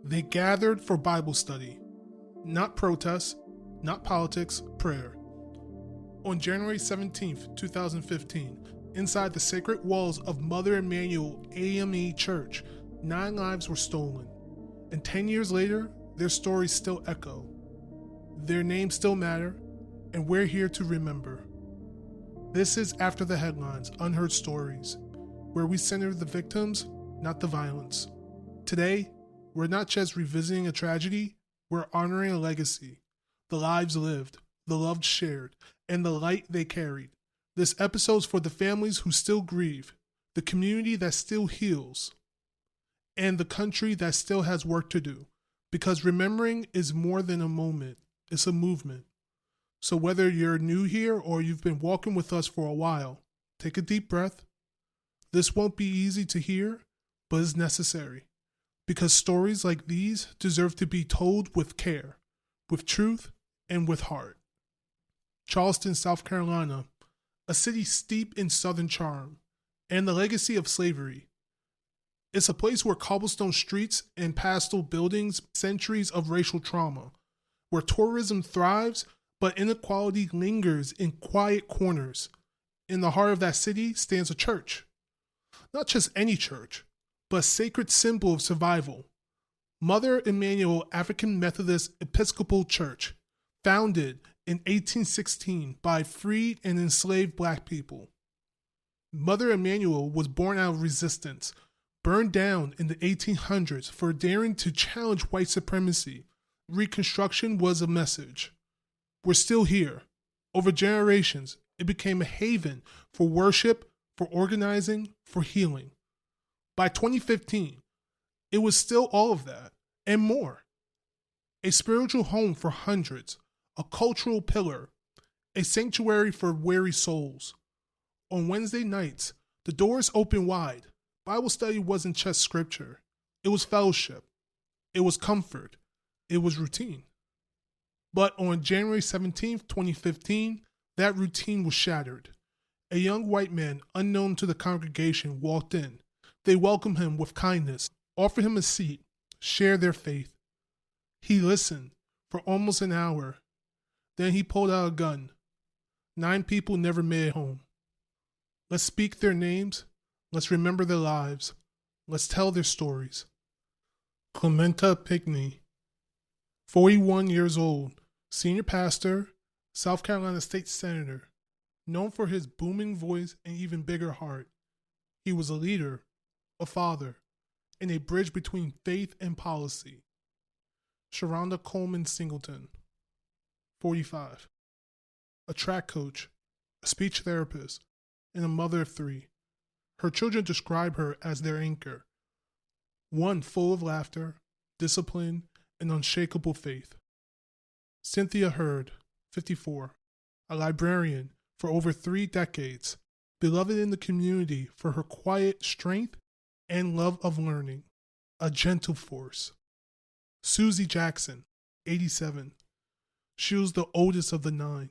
They gathered for Bible study, not protest, not politics, prayer. On January 17th, 2015, inside the sacred walls of Mother Emanuel AME Church, 9 lives were stolen. And 10 years later, their stories still echo. Their names still matter, and we're here to remember. This is After the Headlines, Unheard Stories, where we center the victims, not the violence. Today, we're not just revisiting a tragedy, we're honoring a legacy. The lives lived, the love shared, and the light they carried. This episode's for the families who still grieve, the community that still heals, and the country that still has work to do. Because remembering is more than a moment, it's a movement. So whether you're new here or you've been walking with us for a while, take a deep breath. This won't be easy to hear, but it's necessary. Because stories like these deserve to be told with care, with truth, and with heart. Charleston, South Carolina, a city steeped in Southern charm and the legacy of slavery. It's a place where cobblestone streets and pastel buildings, centuries of racial trauma, where tourism thrives, but inequality lingers in quiet corners. In the heart of that city stands a church. Not just any church, but a sacred symbol of survival. Mother Emanuel African Methodist Episcopal Church, founded in 1816 by freed and enslaved Black people. Mother Emanuel was born out of resistance, burned down in the 1800s for daring to challenge white supremacy. Reconstruction was a message. We're still here. Over generations, it became a haven for worship, for organizing, for healing. By 2015, it was still all of that and more. A spiritual home for hundreds, a cultural pillar, a sanctuary for weary souls. On Wednesday nights, the doors open wide. Bible study wasn't just scripture. It was fellowship. It was comfort. It was routine. But on January 17th, 2015, that routine was shattered. A young white man unknown to the congregation walked in. They welcomed him with kindness, offered him a seat, shared their faith. He listened for almost an hour. Then he pulled out a gun. 9 people never made it home. Let's speak their names. Let's remember their lives. Let's tell their stories. Clementa Pinckney, 41 years old, senior pastor, South Carolina State Senator, known for his booming voice and even bigger heart. He was a leader, a father, and a bridge between faith and policy. Sharonda Coleman Singleton, 45, a track coach, a speech therapist, and a mother of 3. Her children describe her as their anchor, one full of laughter, discipline, and unshakable faith. Cynthia Hurd, 54, a librarian for over 3 decades, beloved in the community for her quiet strength and love of learning, a gentle force. Susie Jackson, 87. She was the oldest of the 9,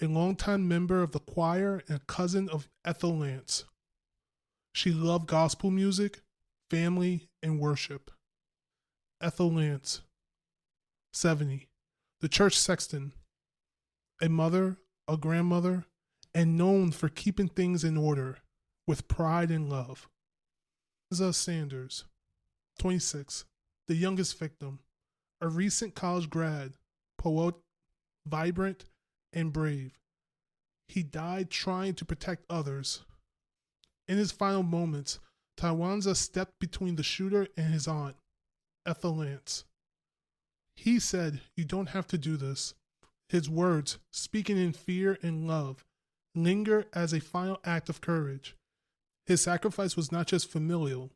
a longtime member of the choir and a cousin of Ethel Lance. She loved gospel music, family, and worship. Ethel Lance, 70, the church sexton, a mother, a grandmother, and known for keeping things in order with pride and love. Liza Sanders, 26, the youngest victim, a recent college grad, poet, vibrant, and brave. He died trying to protect others. In his final moments, Tywanza stepped between the shooter and his aunt, Ethel Lance. He said, "You don't have to do this." His words, speaking in fear and love, linger as a final act of courage. His sacrifice was not just familial,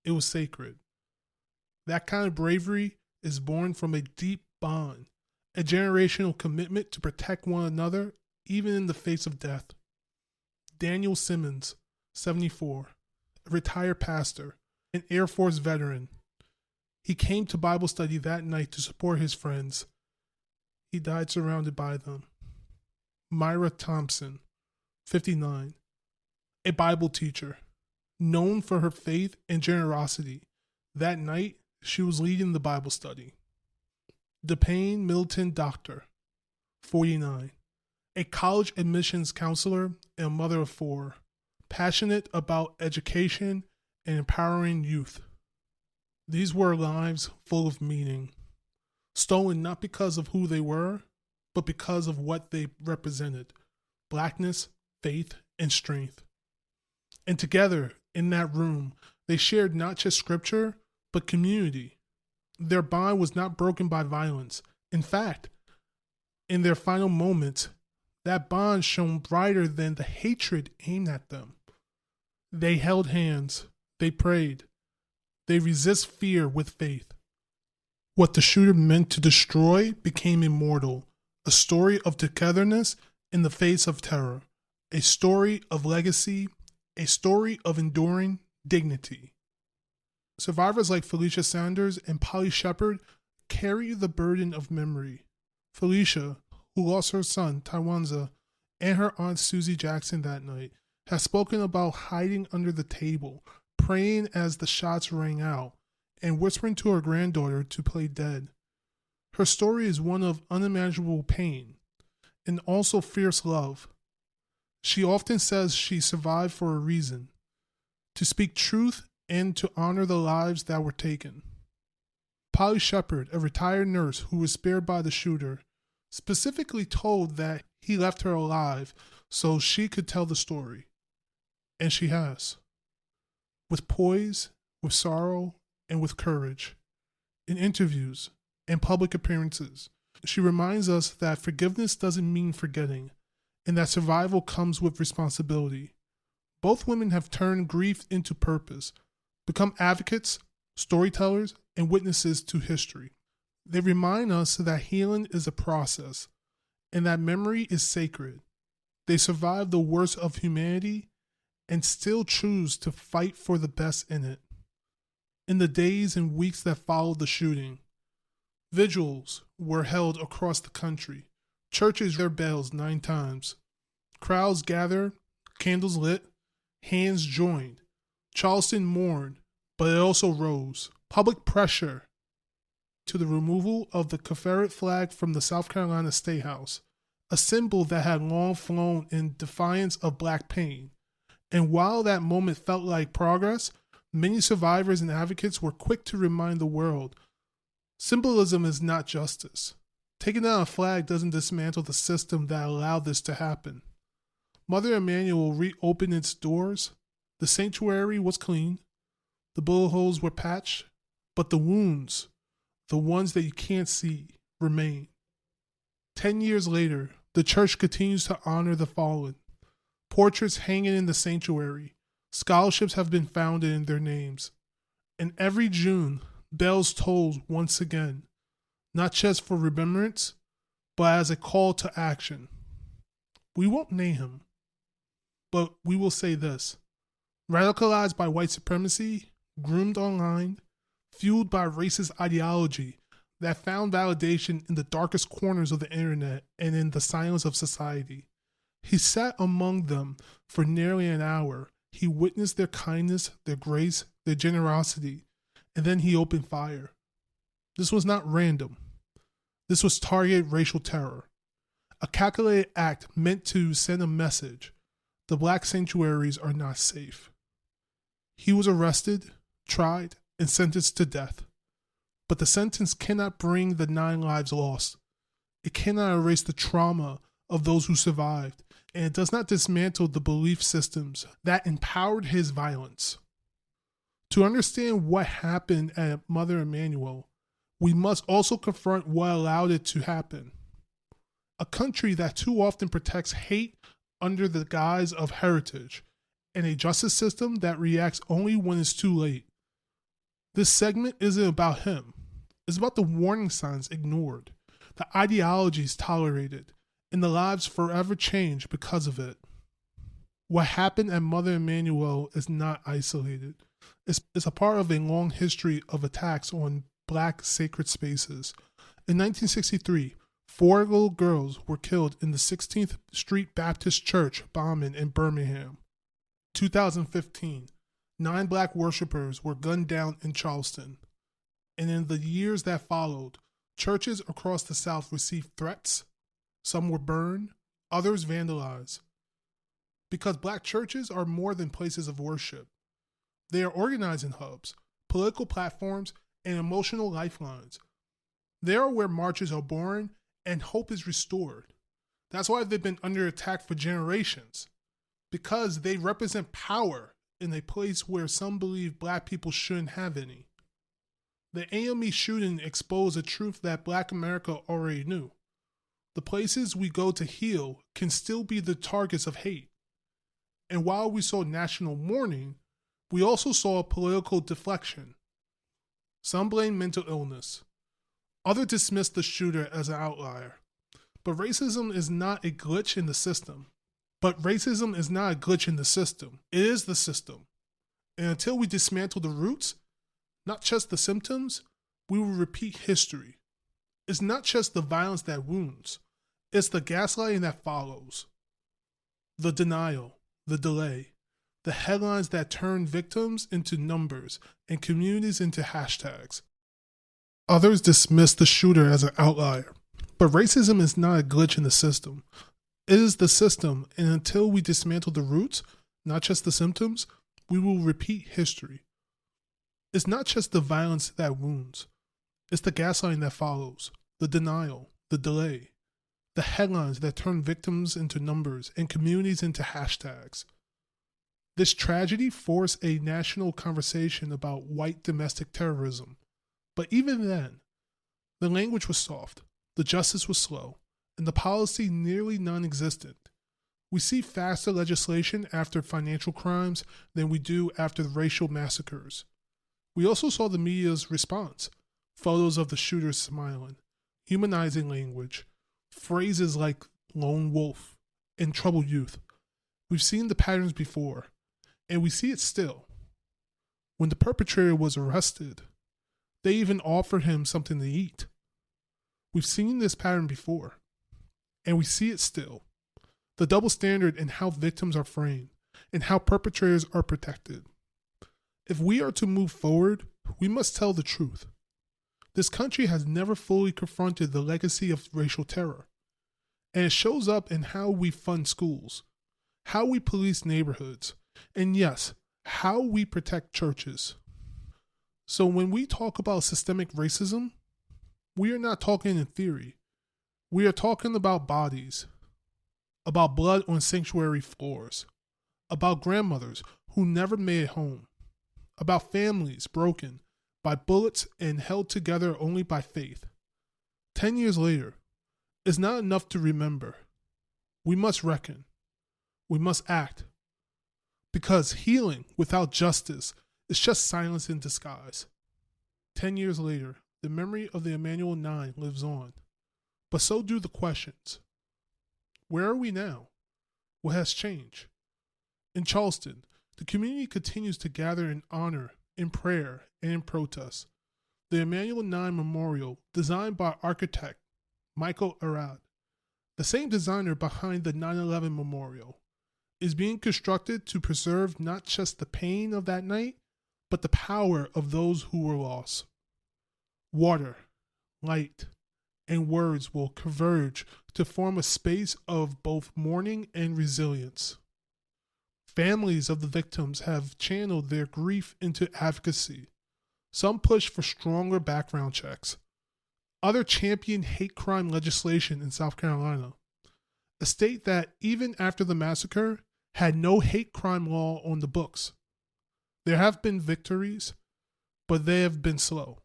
it was sacred. That kind of bravery is born from a deep bond, a generational commitment to protect one another, even in the face of death. Daniel Simmons, 74, a retired pastor, an Air Force veteran. He came to Bible study that night to support his friends. He died surrounded by them. Myra Thompson, 59, a Bible teacher, known for her faith and generosity. That night, she was leading the Bible study. DePayne Middleton Doctor, 49, a college admissions counselor and mother of 4, passionate about education and empowering youth. These were lives full of meaning, stolen not because of who they were, but because of what they represented: blackness, faith, and strength. And together, in that room, they shared not just scripture, but community. Their bond was not broken by violence. In fact, in their final moments, that bond shone brighter than the hatred aimed at them. They held hands. They prayed. They resist fear with faith. What the shooter meant to destroy became immortal, a story of togetherness in the face of terror, a story of legacy, a story of enduring dignity. Survivors like Felicia Sanders and Polly Shepard carry the burden of memory. Felicia, who lost her son, Tywanza, and her aunt Susie Jackson that night, has spoken about hiding under the table, praying as the shots rang out, and whispering to her granddaughter to play dead. Her story is one of unimaginable pain and also fierce love. She often says she survived for a reason: to speak truth and to honor the lives that were taken. Polly Shepard, a retired nurse who was spared by the shooter, specifically told that he left her alive so she could tell the story. And she has. With poise, with sorrow, and with courage. In interviews and public appearances, she reminds us that forgiveness doesn't mean forgetting, and that survival comes with responsibility. Both women have turned grief into purpose, become advocates, storytellers, and witnesses to history. They remind us that healing is a process, and that memory is sacred. They survive the worst of humanity and still choose to fight for the best in it. In the days and weeks that followed the shooting, vigils were held across the country. Churches their bells 9 times. Crowds gathered, candles lit, hands joined. Charleston mourned, but it also rose. Public pressure to the removal of the Confederate flag from the South Carolina State House, a symbol that had long flown in defiance of black pain. And while that moment felt like progress, many survivors and advocates were quick to remind the world, symbolism is not justice. Taking down a flag doesn't dismantle the system that allowed this to happen. Mother Emanuel reopened its doors. The sanctuary was clean. The bullet holes were patched. But the wounds, the ones that you can't see, remain. 10 years later, the church continues to honor the fallen. Portraits hanging in the sanctuary. Scholarships have been founded in their names. And every June, bells toll once again, not just for remembrance, but as a call to action. We won't name him, but we will say this: radicalized by white supremacy, groomed online, fueled by racist ideology that found validation in the darkest corners of the internet and in the silence of society. He sat among them for nearly an hour. He witnessed their kindness, their grace, their generosity, and then he opened fire. This was not random. This was targeted racial terror, a calculated act meant to send a message: the black sanctuaries are not safe. He was arrested, tried, and sentenced to death. But the sentence cannot bring the 9 lives lost. It cannot erase the trauma of those who survived, and it does not dismantle the belief systems that empowered his violence. To understand what happened at Mother Emanuel, we must also confront what allowed it to happen. A country that too often protects hate under the guise of heritage, and a justice system that reacts only when it's too late. This segment isn't about him. It's about the warning signs ignored, the ideologies tolerated, and the lives forever changed because of it. What happened at Mother Emanuel is not isolated. It's a part of a long history of attacks on black sacred spaces. In 1963, 4 little girls were killed in the 16th Street Baptist Church bombing in Birmingham. 2015, 9 black worshipers were gunned down in Charleston. And in the years that followed, churches across the South received threats. Some were burned, others vandalized. Because Black churches are more than places of worship. They are organizing hubs, political platforms, and emotional lifelines. They are where marches are born and hope is restored. That's why they've been under attack for generations. Because they represent power in a place where some believe Black people shouldn't have any. The AME shooting exposed a truth that Black America already knew. The places we go to heal can still be the targets of hate. And while we saw national mourning, we also saw political deflection. Some blame mental illness. Others dismiss the shooter as an outlier. But racism is not a glitch in the system. It is the system. And until we dismantle the roots, not just the symptoms, we will repeat history. It's not just the violence that wounds. It's the gaslighting that follows. The denial, the delay, the headlines that turn victims into numbers and communities into hashtags. Others dismiss the shooter as an outlier. But racism is not a glitch in the system. It is the system, and until we dismantle the roots, not just the symptoms, we will repeat history. It's not just the violence that wounds. It's the gaslighting that follows, the denial, the delay, the headlines that turn victims into numbers and communities into hashtags. This tragedy forced a national conversation about white domestic terrorism. But even then, the language was soft, the justice was slow, and the policy nearly non-existent. We see faster legislation after financial crimes than we do after the racial massacres. We also saw the media's response, photos of the shooters smiling, humanizing language, phrases like lone wolf and troubled youth. We've seen the patterns before, and we see it still. When the perpetrator was arrested, they even offered him something to eat. We've seen this pattern before, and we see it still. The double standard in how victims are framed and how perpetrators are protected. If we are to move forward, we must tell the truth. This country has never fully confronted the legacy of racial terror, and it shows up in how we fund schools, how we police neighborhoods, and yes, how we protect churches. So when we talk about systemic racism, we are not talking in theory. We are talking about bodies, about blood on sanctuary floors, about grandmothers who never made it home, about families broken by bullets and held together only by faith. 10 years later, it's not enough to remember. We must reckon. We must act. Because healing without justice is just silence in disguise. 10 years later, the memory of the Emanuel 9 lives on. But so do the questions. Where are we now? What has changed? In Charleston, the community continues to gather in honor, in prayer, and in protest. The Emanuel 9 Memorial, designed by architect Michael Arad, the same designer behind the 9/11 Memorial, is being constructed to preserve not just the pain of that night, but the power of those who were lost. Water, light, and words will converge to form a space of both mourning and resilience. Families of the victims have channeled their grief into advocacy. Some push for stronger background checks. Others champion hate crime legislation in South Carolina, a state that, even after the massacre, had no hate crime law on the books. There have been victories, but they have been slow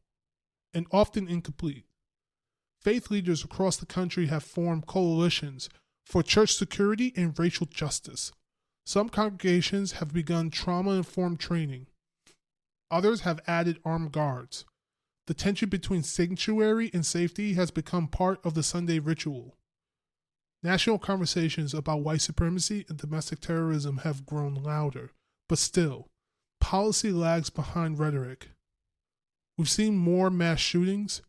and often incomplete. Faith leaders across the country have formed coalitions for church security and racial justice. Some congregations have begun trauma-informed training. Others have added armed guards. The tension between sanctuary and safety has become part of the Sunday ritual. National conversations about white supremacy and domestic terrorism have grown louder, but still, policy lags behind rhetoric. We've seen more mass shootings,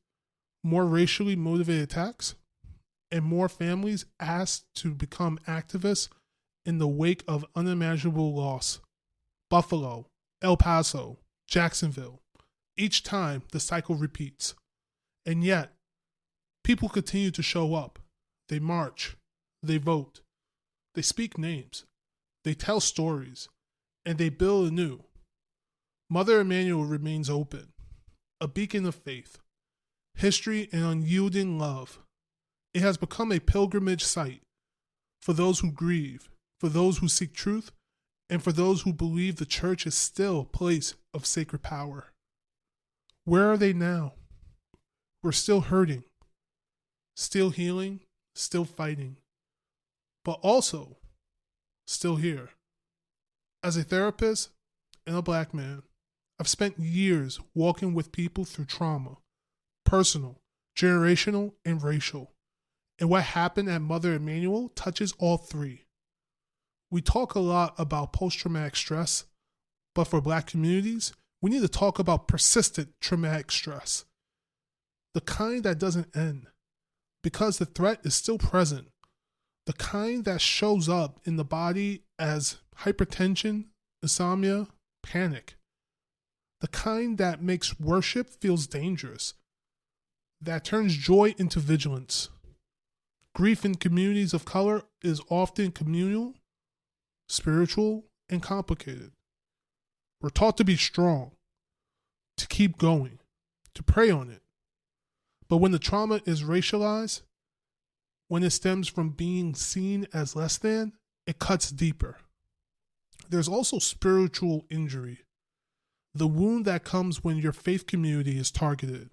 more racially motivated attacks, and more families asked to become activists in the wake of unimaginable loss. Buffalo, El Paso, Jacksonville, Each time, the cycle repeats. And yet, people continue to show up. They march. They vote. They speak names. They tell stories. And they build anew. Mother Emanuel remains open, a beacon of faith, history, and unyielding love. It has become a pilgrimage site for those who grieve, for those who seek truth, and for those who believe the church is still a place of sacred power. Where are they now? We're still hurting, still healing, still fighting, but also still here. As a therapist and a Black man, I've spent years walking with people through trauma, personal, generational, and racial. And what happened at Mother Emanuel touches all three. We talk a lot about post-traumatic stress, but for Black communities, we need to talk about persistent traumatic stress. The kind that doesn't end, because the threat is still present. The kind that shows up in the body as hypertension, insomnia, panic. The kind that makes worship feels dangerous, that turns joy into vigilance. Grief in communities of color is often communal, spiritual, and complicated. We're taught to be strong, to keep going, to pray on it. But when the trauma is racialized, when it stems from being seen as less than, it cuts deeper. There's also spiritual injury. The wound that comes when your faith community is targeted.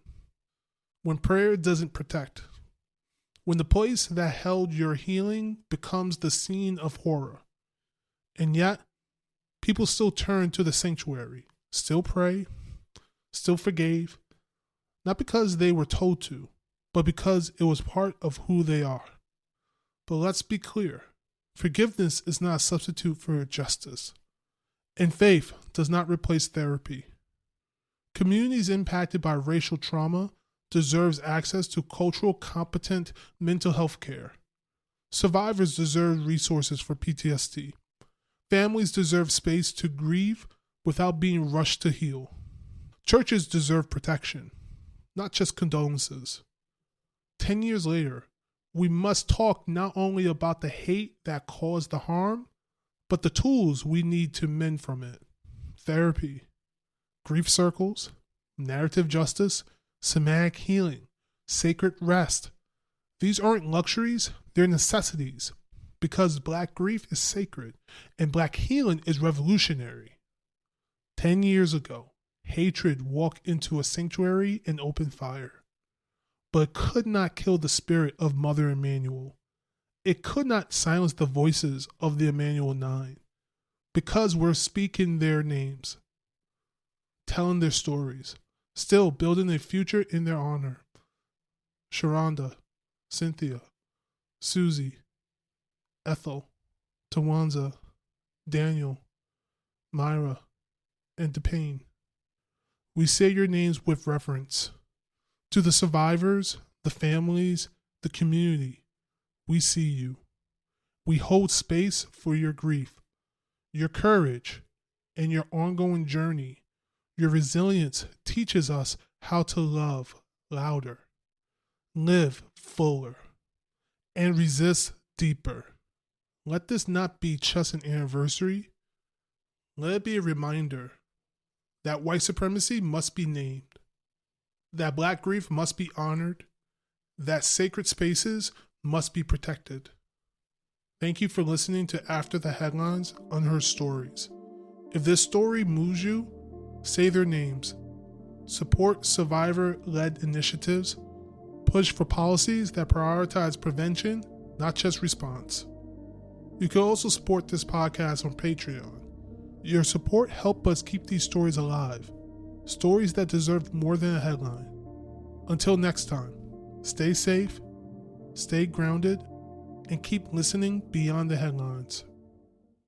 When prayer doesn't protect. When the place that held your healing becomes the scene of horror. And yet, people still turn to the sanctuary, still pray, still forgave, not because they were told to, but because it was part of who they are. But let's be clear, forgiveness is not a substitute for justice. And faith does not replace therapy. Communities impacted by racial trauma deserves access to cultural competent mental health care. Survivors deserve resources for PTSD. Families deserve space to grieve without being rushed to heal. Churches deserve protection, not just condolences. 10 years later, we must talk not only about the hate that caused the harm, but the tools we need to mend from it. Therapy, grief circles, narrative justice, somatic healing, sacred rest. These aren't luxuries, they're necessities, because Black grief is sacred and Black healing is revolutionary. 10 years ago, hatred walked into a sanctuary and opened fire, but it could not kill the spirit of Mother Emanuel. It could not silence the voices of the Emanuel 9, because we're speaking their names, telling their stories, still building a future in their honor. Sharonda, Cynthia, Susie, Ethel, Tawanza, Daniel, Myra, and DePayne. We say your names with reverence. To the survivors, the families, the community, we see you. We hold space for your grief, your courage, and your ongoing journey. Your resilience teaches us how to love louder, live fuller, and resist deeper. Let this not be just an anniversary. Let it be a reminder that white supremacy must be named, that Black grief must be honored, that sacred spaces must be protected. Thank you for listening to After the Headlines Unheard Stories. If this story moves you, say their names. Support survivor-led initiatives. Push for policies that prioritize prevention, not just response. You can also support this podcast on Patreon. Your support helps us keep these stories alive. Stories that deserve more than a headline. Until next time, stay safe, stay grounded, and keep listening beyond the headlines.